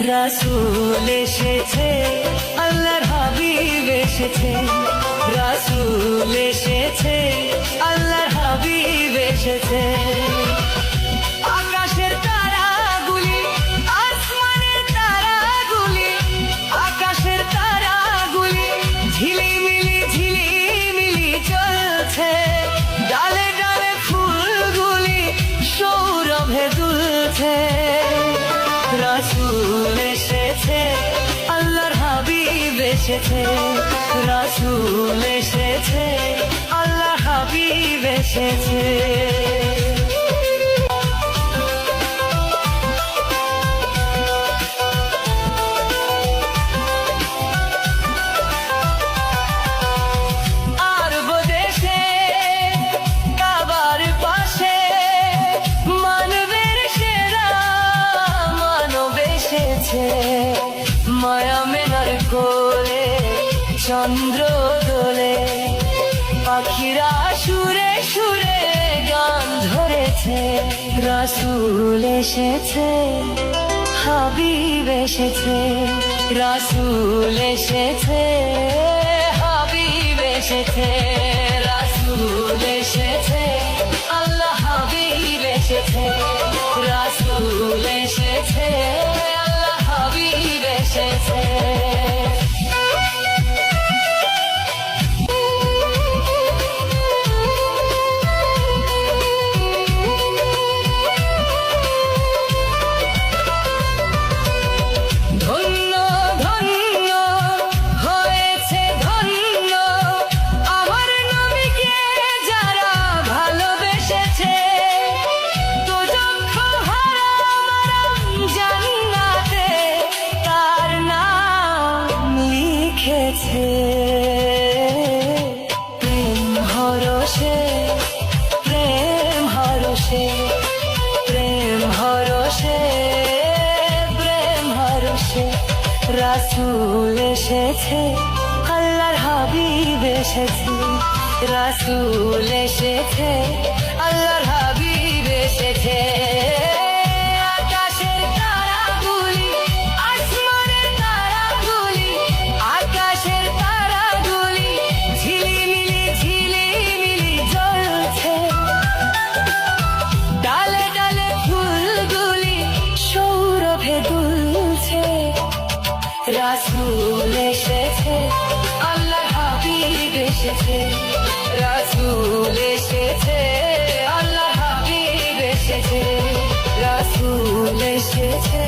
রাসূল এসেছে, আল্লাহর হাবিব এসেছে, রাসূল এসেছে, আল্লাহর হাবিব এসেছে। আকাশের তারাগুলি, আসমানের তারাগুলি, আকাশের তারাগুলি ঝিলিমিলি ঝিলিমিলি জ্বলছে, ডালে ডালে ফুলগুলি সৌরভে দুলছে। রাসূল এসেছে, আল্লাহর হাবিব এসেছে, রাসূল এসেছে, আল্লাহর হাবিব এসেছে। মায়া মেনার কোলে চন্দ্র দোলে, পাখিরা সুরে সুরে গান ধরেছে। রাসূল এসেছে, হাবিব এসেছে, রাসূল এসেছে, হাবিব এসেছে, রাসূল এসেছে, আল্লাহ হাবিব এসেছে, রাসূল এসেছে, আল্লাহ হাবিব এসেছে। প্রেম হরষে, প্রেম হরষে, প্রেম হরষে, প্রেম হরষে। রাসূল এসেছে, আল্লাহর হাবিব এসেছে, রাসূল এসেছে, আল্লাহর হাবিব এসেছে। রাসূল এসেছে, আল্লাহর হাবিব এসেছে, রাসূল এসেছে, আল্লাহর হাবিব এসেছে, রাসূল এসেছে।